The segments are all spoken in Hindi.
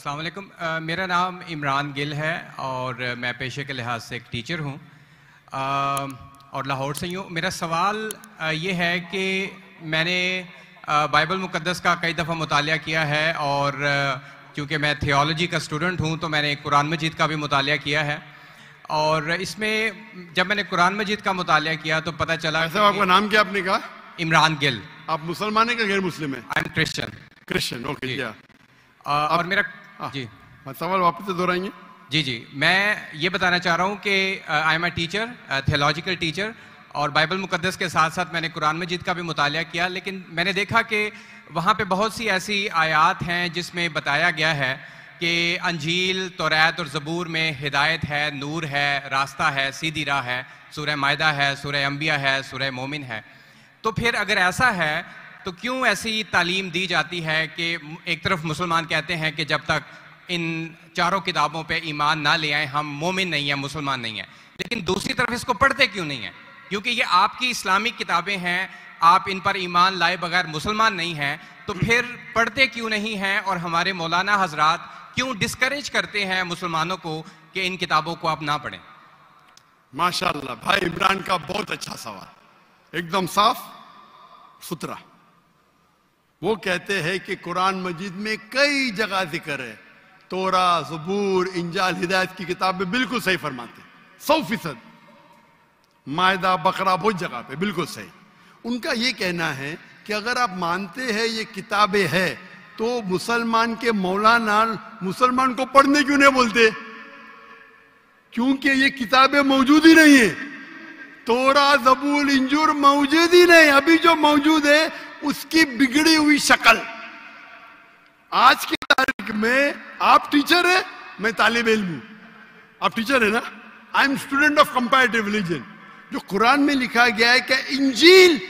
अस्सलाम वालेकुम। मेरा नाम इमरान गिल है और मैं पेशे के लिहाज से एक टीचर हूँ और लाहौर से ही हूँ। मेरा सवाल ये है कि मैंने बाइबल मुक़द्दस का कई दफ़ा मुतालिया किया है और क्योंकि मैं थियोलॉजी का स्टूडेंट हूँ तो मैंने कुरान मजीद का भी मुतालिया किया है और इसमें जब मैंने कुरान मजीद का मुतालिया किया तो पता चला। ऐसा आपका नाम क्या आपने कहा? इमरान गिल। आप मुसलमान हैं कि गैर मुस्लिम हैं? I am Christian. Christian, okay. क्या और मेरा जी सवाल वापस से दोहराएंगे? जी, मैं ये बताना चाह रहा हूँ कि I am a teacher, theological teacher, और बाइबल मुक़द्दस के साथ साथ मैंने कुरान मजीद का भी मुतालिया किया, लेकिन मैंने देखा कि वहाँ पे बहुत सी ऐसी आयात हैं जिसमें बताया गया है कि अंजील, तौरात और ज़बूर में हिदायत है, नूर है, रास्ता है, सीधी राह है, सूरह मायदा है, सूरह अंबिया है, सूरह मोमिन है। तो फिर अगर ऐसा है तो क्यों ऐसी तालीम दी जाती है कि एक तरफ मुसलमान कहते हैं कि जब तक इन चारों किताबों पे ईमान ना ले आए हम मोमिन नहीं हैं, मुसलमान नहीं हैं, लेकिन दूसरी तरफ इसको पढ़ते क्यों नहीं हैं? क्योंकि ये आपकी इस्लामिक किताबें हैं, आप इन पर ईमान लाए बगैर मुसलमान नहीं हैं, तो फिर पढ़ते क्यों नहीं हैं? और हमारे मौलाना हजरात क्यों डिस्करेज करते हैं मुसलमानों को कि इन किताबों को आप ना पढ़ें? माशाअल्लाह, भाई इमरान का बहुत अच्छा सवाल, एकदम साफ सुथरा। वो कहते हैं कि कुरान मजीद में कई जगह जिक्र है, तोरा, ज़बूर, इंजाल, हिदायत की किताबें बिल्कुल सही फरमाते, 100%। मायदा, बकरा, बहुत जगह पे बिल्कुल सही। उनका ये कहना है कि अगर आप मानते हैं ये किताबें हैं तो मुसलमान के मौलाना मुसलमान को पढ़ने क्यों नहीं बोलते? क्योंकि ये किताबें मौजूद ही नहीं है। तोरा, ज़बूर, इंजूर मौजूद ही नहीं। अभी जो मौजूद है उसकी बिगड़ी हुई शक्ल। आज की तारीख में आप टीचर है, मैं तालिब इल्म हूं। आप टीचर है ना? I am student of comparative religion. जो कुरान में लिखा गया है कि इंजील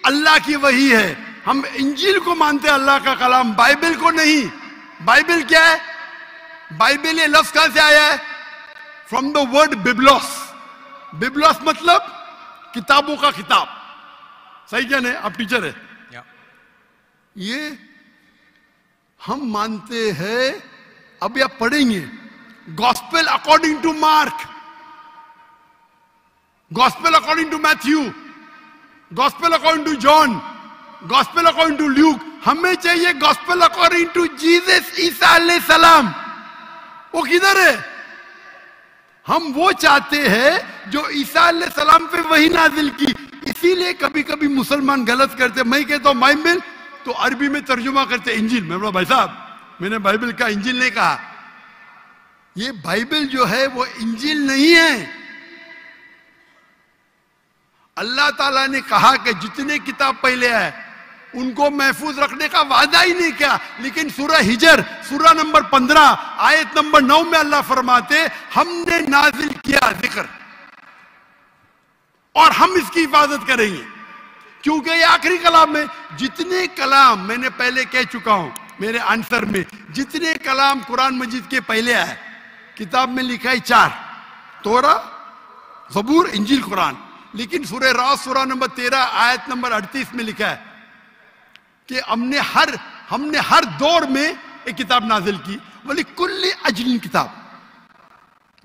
अल्लाह की वही है, हम इंजील को मानते हैं, अल्लाह का कलाम, बाइबल को नहीं। बाइबल क्या है? बाइबल ये लफ्ज कहां से आया है? From the word biblos. Biblos मतलब किताबों का किताब। सही क्या नहीं? आप टीचर है। ये हम मानते हैं। अभी आप पढ़ेंगे gospel according to Mark, gospel according to Matthew, gospel according to John, gospel according to Luke. हमें चाहिए गॉस्पेल अकॉर्डिंग टू जीसस ईसा अलैहि सलाम। वो किधर है? हम वो चाहते हैं जो ईसा अलैहि सलाम पे वही नाजिल की। इसीलिए कभी कभी मुसलमान गलत करते। मैं कहता हूं बाइबल तो अरबी में तर्जुमा करते इंजील। मैं बोला भाई साहब, मैंने बाइबल का इंजील नहीं कहा। ये बाइबल जो है वो इंजील नहीं है। अल्लाह ताला ने कहा कि जितने किताब पहले आए उनको महफूज रखने का वादा ही नहीं किया, लेकिन सूरह हिजर सूरह नंबर 15 आयत नंबर 9 में अल्लाह फरमाते हमने नाजिल किया जिक्र और हम इसकी हिफाजत करेंगे, क्योंकि ये आखिरी कलाम है। जितने कलाम मैंने पहले कह चुका हूं मेरे आंसर में, जितने कलाम कुरान मजीद के पहले आए किताब में लिखा है 4, तोरा, ज़बूर, इंजील, कुरान। लेकिन सूरह रास सूरह नंबर 13 आयत नंबर 38 में लिखा है कि हमने हर दौर में एक किताब नाजिल की, वली कुल्ली अजलिन किताब,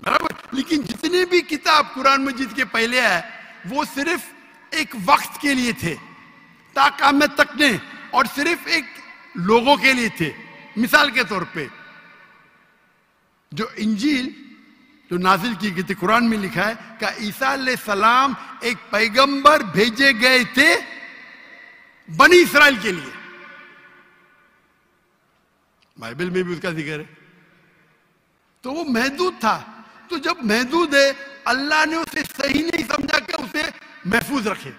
बराबर। लेकिन जितने भी किताब कुरान मजीद के पहले आए वो सिर्फ एक वक्त के लिए थे, ताक़यामत तक ने, और सिर्फ एक लोगों के लिए थे। मिसाल के तौर पे जो इंजील जो नाजिल की गई थी, कुरान में लिखा है कि ईसा अलैहिस्सलाम एक पैगंबर भेजे गए थे बनी इस्राइल के लिए। बाइबल में भी उसका जिक्र है। तो वो महदूद था। तो जब महदूद है, अल्लाह ने उसे सही नहीं समझा कि उसे महफूज रखे।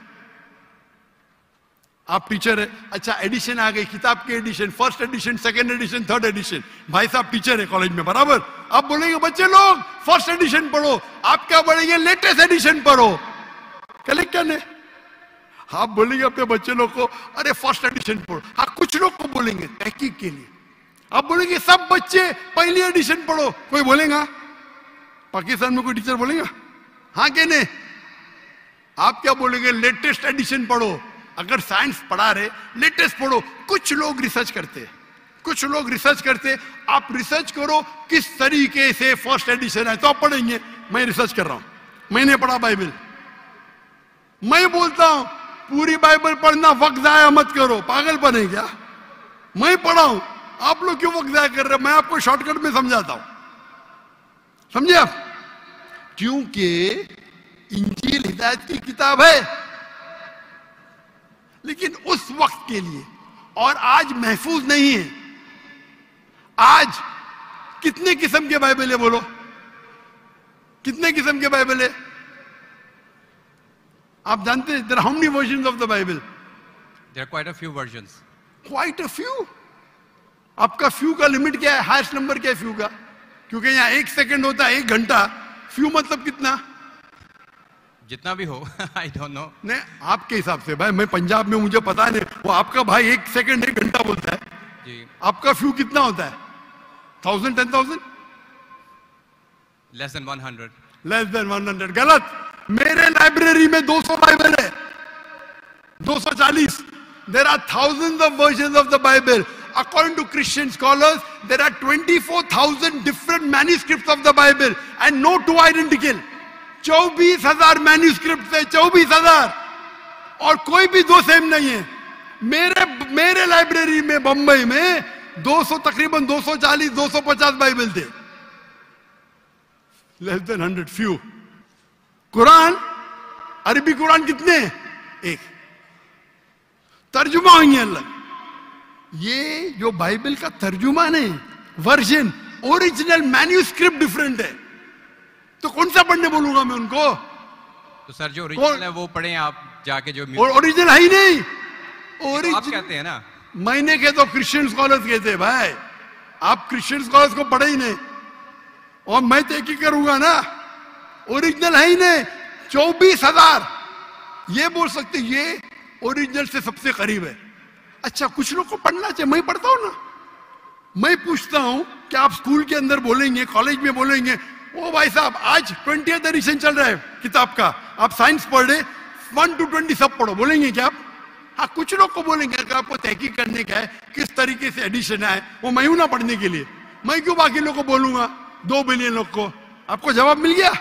आप टीचर है, अच्छा एडिशन आ गई, किताब के edition, first edition, second edition, third edition. भाई साहब टीचर है कॉलेज में, बराबर। आप बोलेंगे बच्चे लोग फर्स्ट एडिशन पढ़ो, आप क्या बोलेंगे लेटेस्ट एडिशन पढ़ो। कलेक्टर ने आप बोलेंगे अपने बच्चे लोग को अरे फर्स्ट एडिशन पढ़ो। हाँ, कुछ लोग को बोलेंगे तहकीक के लिए। आप बोलेंगे सब बच्चे पहली एडिशन पढ़ो, कोई बोलेगा? पाकिस्तान में कोई टीचर बोलेगा? हाँ कि नहीं? आप क्या बोलेंगे? लेटेस्ट एडिशन पढ़ो। अगर साइंस पढ़ा रहे लेटेस्ट पढ़ो। कुछ लोग रिसर्च करते हैं, कुछ लोग रिसर्च करते, आप रिसर्च करो किस तरीके से फर्स्ट एडिशन है तो आप पढ़ेंगे। मैं रिसर्च कर रहा हूं, मैंने पढ़ा बाइबल। मैं बोलता हूं पूरी बाइबल पढ़ना वक्त जाया मत करो, पागलपन है क्या? मैं पढ़ा हूं, आप लोग क्यों वक्त जाया कर रहे हो? मैं आपको शॉर्टकट में समझाता हूं, समझे आप? क्योंकि इंजील हिदायत की किताब है, लेकिन उस वक्त के लिए, और आज महफूज नहीं है। आज कितने किस्म के बाइबल है? बोलो, कितने किस्म के बाइबल है? आप जानते हैं, there are how many versions of the Bible? There are quite a few versions. Quite a few. आपका फ्यू का लिमिट क्या है? हाईएस्ट नंबर क्या है फ्यू का? क्योंकि यहाँ 1 सेकंड होता है 1 घंटा, फ्यू मतलब कितना? जितना भी हो, I don't know. नहीं, आपके हिसाब से भाई, मैं पंजाब में, मुझे पता नहीं, वो आपका भाई 1 सेकंड 1 घंटा बोलता है जी। आपका फ्यू कितना होता है? 1000, 10,000? Less than 100. Less than 100। गलत। मेरे लाइब्रेरी में 200 बाइबल है, 240। There are thousands of versions of the Bible. According to Christian scholars, there are 24,000 different manuscripts of the Bible and no two identical. 24,000 manuscript है, 24,000, और कोई भी दो सेम नहीं है। मेरे लाइब्रेरी में बंबई में 200, तकरीबन 240, 250 बाइबल थे। Less than 100, few. कुरान, अरबी कुरान कितने? 1। तर्जुमा होंगे अलग। ये जो बाइबल का तर्जुमा है, वर्जन, ओरिजिनल मैन्यूस्क्रिप्ट डिफरेंट है। तो कौन सा पढ़ने बोलूंगा मैं उनको? तो सर जो ओरिजिनल है वो पढ़ें आप जाके, जो ओरिजिनल है ही नहीं। तो आप कहते हैं ना, मैंने कहे तो क्रिश्चियन स्कॉलर्स कहते हैं भाई, आप क्रिश्चियन स्कॉलर्स को पढ़े ही नहीं, और मैं तो एक ही करूंगा ना। ओरिजिनल है ही नहीं। 24,000 ये बोल सकते ये ओरिजिनल से सबसे करीब है। अच्छा, कुछ लोग को पढ़ना चाहिए, मैं पढ़ता हूं ना। मैं पूछता हूं कि आप स्कूल के अंदर बोलेंगे, कॉलेज में बोलेंगे, ओ भाई साहब आज 20th एडिशन चल रहा है किताब का, आप साइंस पढ़ रहे, 1 to 20 सब पढ़ो, बोलेंगे क्या आप? हाँ, कुछ लोग को बोलेंगे। अगर आपको तहकीक करने का है किस तरीके से एडिशन है, वो मैं हूं ना पढ़ने के लिए, मैं क्यों बाकी लोग को बोलूंगा? 2 बिलियन लोग को। आपको जवाब मिल गया?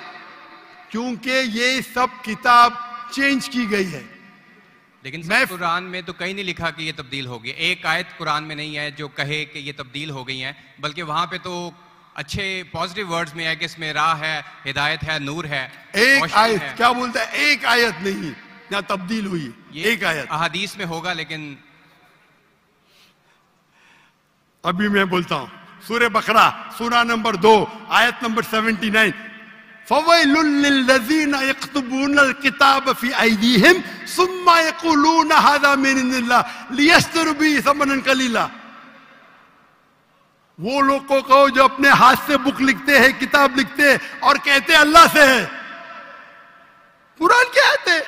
क्योंकि ये सब किताब चेंज की गई है। लेकिन सर कुरान में तो कहीं नहीं लिखा कि ये तब्दील होगी। एक आयत कुरान में नहीं है जो कहे कि ये तब्दील हो गई है, बल्कि वहां पे तो अच्छे पॉजिटिव वर्ड्स में है कि इसमें राह है, हिदायत है, नूर है। एक आयत क्या बोलता है? एक आयत नहीं यहाँ तब्दील हुई, एक आयत। अहादीस में होगा, लेकिन अभी मैं बोलता हूं, सूरह बकरा, सूरा नंबर 2, आयत नंबर 79। फवैलुल लिल्लज़ीना यक्तुबूनल किताब फी अयदीहिम सुम्मा यक़ूलूना हाज़ा मिन इंदिल्लाह लियश्तरू बिही समनन कलीला। वो लोग को कहो जो अपने हाथ से बुक लिखते हैं, किताब लिखते हैं, और कहते हैं अल्लाह से है। कुरान क्या है?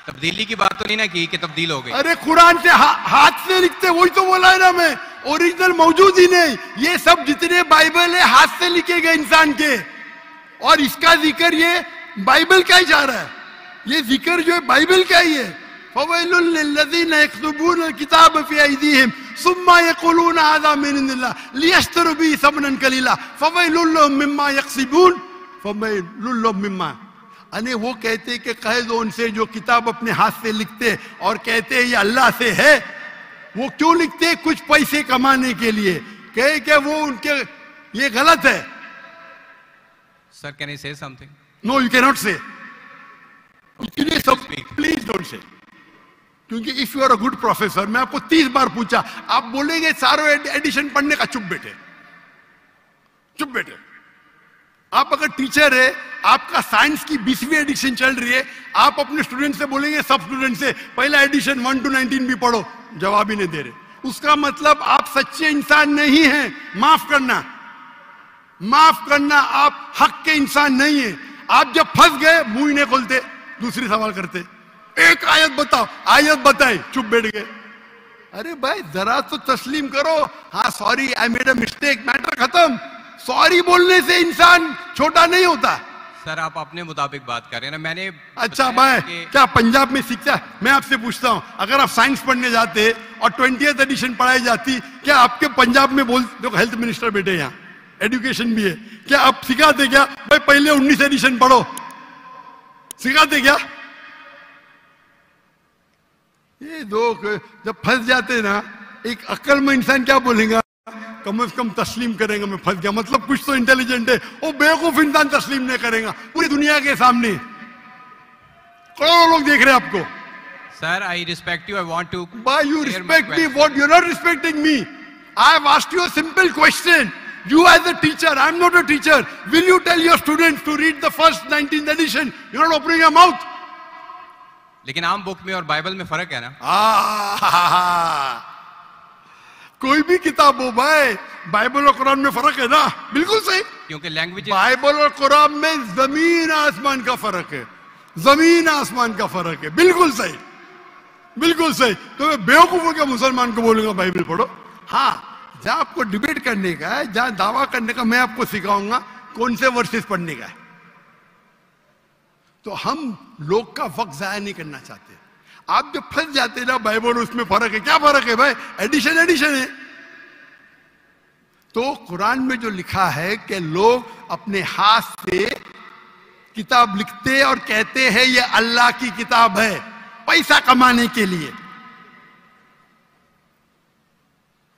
तब्दीली की बात तो नहीं ना की कि तब्दील हो गई। अरे कुरान से हाथ से लिखते, वही तो बोला है ना मैं। ओरिजिनल मौजूद ही नहीं। ये सब जितने बाइबल है हाथ से लिखे गए इंसान के, और इसका जिक्र ये बाइबल का ही जा रहा है। ये जिक्र जो है बाइबल का ही है। फवैलुल लिल्लज़ीना यक्तुबूनल किताब फी अयदीहिम सुम्मा यक़ूलूना हाज़ा मिन इंदिल्लाह लियश्तरू बिही समनन कलीला फवैलुल लहुम मिम्मा यक्सिबून फवैलुल लहुम मिम्मा। अने वो कहते कि कह दो उनसे जो किताब अपने हाथ से लिखते और कहते हैं ये अल्लाह से है। वो क्यों लिखते हैं? कुछ पैसे कमाने के लिए। कहे कि वो उनके, ये गलत है। Sir can I say something? No, you can not say. इसलिए सब प्लीज डोंट से। क्योंकि if you are a good professor, मैं आपको 30 बार पूछा, आप बोलेंगे सारों एडिशन पढ़ने का, चुप बैठे, चुप बैठे। आप अगर टीचर है, आपका साइंस की 20वीं एडिशन चल रही है, आप अपने स्टूडेंट से बोलेंगे, सब स्टूडेंट से पहला एडिशन 1 to 19 भी पढ़ो, जवाब ही नहीं दे रहे। उसका मतलब आप सच्चे इंसान नहीं हैं। माफ करना, माफ करना, आप हक के इंसान नहीं है। आप जब फंस गए मुंह ही नहीं खोलते, दूसरी सवाल करते। एक आयत बताओ, आयत बताई, चुप बैठ गए। अरे भाई जरा तो तस्लीम करो, हाँ sorry I made a mistake, matter खत्म। सॉरी बोलने से इंसान छोटा नहीं होता। सर आप अपने मुताबिक बात कर रहे हैं ना, मैंने अच्छा भाई क्या पंजाब में सीखता है? मैं आपसे पूछता हूं, अगर आप साइंस पढ़ने जाते और 20th एडिशन पढ़ाई जाती, क्या आपके पंजाब में बोल, देखो हेल्थ मिनिस्टर बैठे यहाँ, एजुकेशन भी है, क्या आप सिखाते क्या भाई पहले 19 एडिशन पढ़ो? सिखाते क्या? ये लोग जब फंस जाते ना, एक अक्लमंद इंसान क्या बोलेगा, कम से कम तस्लीम करेंगे मैं फंस गया, मतलब कुछ तो इंटेलिजेंट है। वो बेवकूफ इंसान तस्लीम नहीं करेगा पूरी दुनिया के सामने, करोड़ों लोग देख रहे हैं आपको। Sir I respect you, I want to Why you respect me? What you're not respecting me? I have asked you a simple question. You as a teacher, I'm not a teacher. Will you tell your students to read the first 19th edition? You're not opening your mouth. लेकिन आम बुक में और बाइबल में फर्क है ना? कोई भी किताब हो भाई, बाइबल और कुरान में फर्क है ना? बिल्कुल सही, क्योंकि लैंग्वेज, बाइबल और कुरान में जमीन आसमान का फर्क है, जमीन आसमान का फर्क है। बिल्कुल सही, बिल्कुल सही। तो मैं बेवकूफों के मुसलमान को बोलूंगा बाइबल पढ़ो? हाँ, जहां आपको डिबेट करने का है, जहां दावा करने का, मैं आपको सिखाऊंगा कौन से वर्सेस पढ़ने का है। तो हम लोग का वक्त जाया नहीं करना चाहते। आप जब फंस जाते ना बाइबल, उसमें फर्क है, क्या फर्क है भाई? एडिशन एडिशन है। तो कुरान में जो लिखा है कि लोग अपने हाथ से किताब लिखते और कहते हैं ये अल्लाह की किताब है, पैसा कमाने के लिए,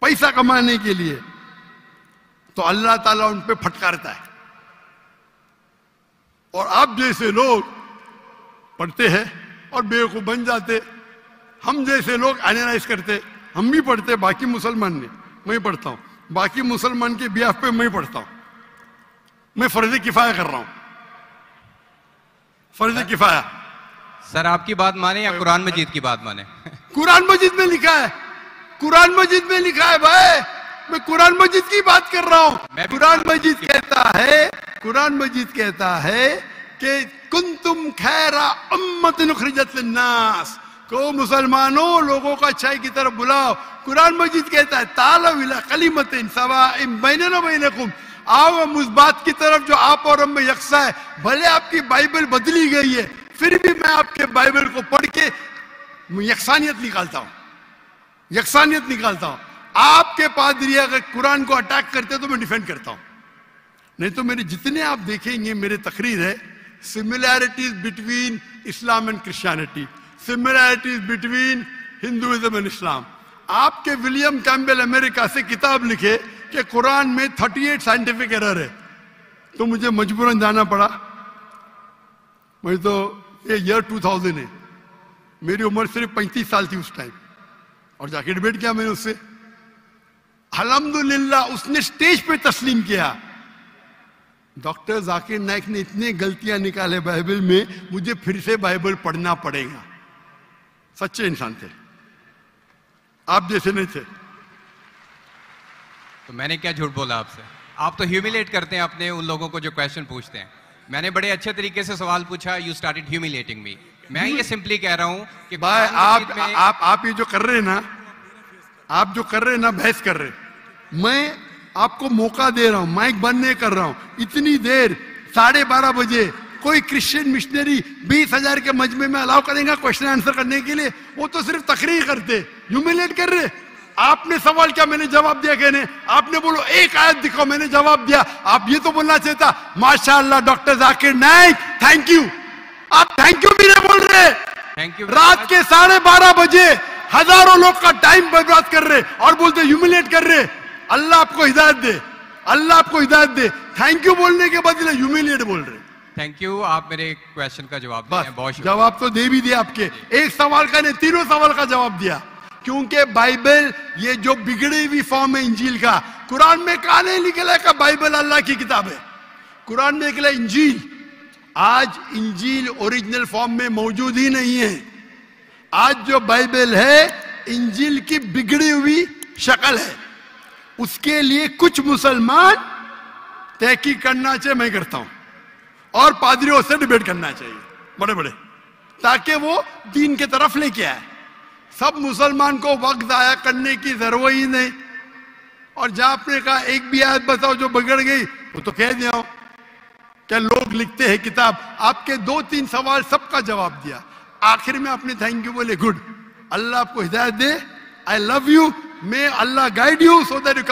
पैसा कमाने के लिए, तो अल्लाह ताला उन पे फटकारता है। और आप जैसे लोग पढ़ते हैं और बेवकूफ बन जाते, हम जैसे लोग एनालाइज करते, हम भी पढ़ते, बाकी मुसलमान ने, मैं पढ़ता हूं, बाकी मुसलमान के बिहाफ पे मैं पढ़ता हूं, मैं फर्ज किफाया कर रहा हूं, फर्ज किफाया। सर आपकी बात माने या कुरान मजीद की बात माने? कुरान मजीद में लिखा है, कुरान मजीद में लिखा है भाई, मैं कुरान मजीद की बात कर रहा हूं। कुरान मजीद कहता है, कुरान मजीद कहता है कि कुंतुम खैरा उम्मतिन उखरिजत लिन्नास, को मुसलमानों लोगों को अच्छाई की तरफ बुलाओ। कुरान मजीद कहता है तालौ इला कलिमतिन सवाइम बैनना व बैनकुम, आओ हम उस बात की तरफ जो आप और हम में यकसा है। भले आपकी बाइबल बदली गई है, फिर भी मैं आपके बाइबल को पढ़ के यकसानियत निकालता हूं, यकसानियत निकालता हूं। आपके पादरी अगर कुरान को अटैक करते तो मैं डिफेंड करता हूं, नहीं तो मेरे जितने आप देखेंगे मेरे तकरीर है, similarities between Islam and Christianity, similarities between Hinduism and Islam. आपके विलियम कैम्पबेल अमेरिका से किताब लिखे कि कुरान में 38 साइंटिफिक एरर है, तो मुझे मजबूरन जाना पड़ा। मैं तो ये ईयर 2000 है, मेरी उम्र सिर्फ 35 साल थी उस टाइम, और जाके डिबेट किया मैंने उससे। अल्हम्दुलिल्लाह उसने स्टेज पे तस्लीम किया। डॉक्टर जाकिर नाइक ने इतने गलतियां निकाले बाइबल में, मुझे फिर से बाइबल पढ़ना पड़ेगा। सच्चे इंसान थे, आप जैसे नहीं थे। तो मैंने क्या झूठ बोला आपसे? आप तो ह्यूमिलेट करते हैं अपने उन लोगों को जो क्वेश्चन पूछते हैं। मैंने बड़े अच्छे तरीके से सवाल पूछा, यू स्टार्टेड ह्यूमिलेटिंग मी। मैं ये सिंपली कह रहा हूं कि भाई आप ये जो कर रहे हैं ना, आप जो कर रहे हैं ना, बहस कर रहे, मैं आपको मौका दे रहा हूं, माइक बंद नहीं कर रहा हूं। इतनी देर 12:30 बजे कोई क्रिश्चियन मिशनरी 20,000 के मजमे में अलाउ करेगा क्वेश्चन आंसर करने के लिए? वो तो सिर्फ तकरीर करते, ह्यूमिलेट कर रहे। आपने सवाल किया, मैंने जवाब दिया। कहने आपने बोलो एक आयत दिखाओ, मैंने जवाब दिया। आप ये तो बोलना चाहिए था माशाअल्लाह doctor Zakir Naik thank you. आप थैंक यू भी नहीं बोल रहे। Thank you. रात के 12:30 बजे हजारों लोग का टाइम बर्बाद कर रहे और बोलते ह्यूमिलेट कर रहे। अल्लाह आपको हिदायत दे, अल्लाह आपको हिदायत दे। थैंक यू बोलने के बदले ह्यूमिलेट बोल रहे। थैंक यू, आप मेरे क्वेश्चन का जवाब दिया, बहुत शुक्रिया। जवाब तो दे भी दिया आपके, एक सवाल का नहीं, तीनों सवाल का जवाब दिया। क्योंकि बाइबल ये जो बिगड़ी हुई फॉर्म है इंजील का, कुरान में कहा नहीं निकला का बाइबल अल्लाह की किताब है। कुरान में निकला इंजील। आज इंजील ओरिजिनल फॉर्म में मौजूद ही नहीं है। आज जो बाइबल है इंजील की बिगड़ी हुई शक्ल है। उसके लिए कुछ मुसलमान तहकीक करना चाहिए, मैं करता हूं, और पादरियों से डिबेट करना चाहिए बड़े बड़े, ताकि वो दीन के तरफ लेके आए। सब मुसलमान को वक्त जाया करने की जरूरत ही नहीं। और जहां आपने कहा एक भी आयत बताओ जो बिगड़ गई, वो तो कह दिया, क्या लोग लिखते हैं किताब, आपके 2-3 सवाल सबका जवाब दिया, आखिर में आपने थैंक यू बोले, गुड, अल्लाह आपको हिदायत दे, आई लव यू, मे अल्लाह guide you so that you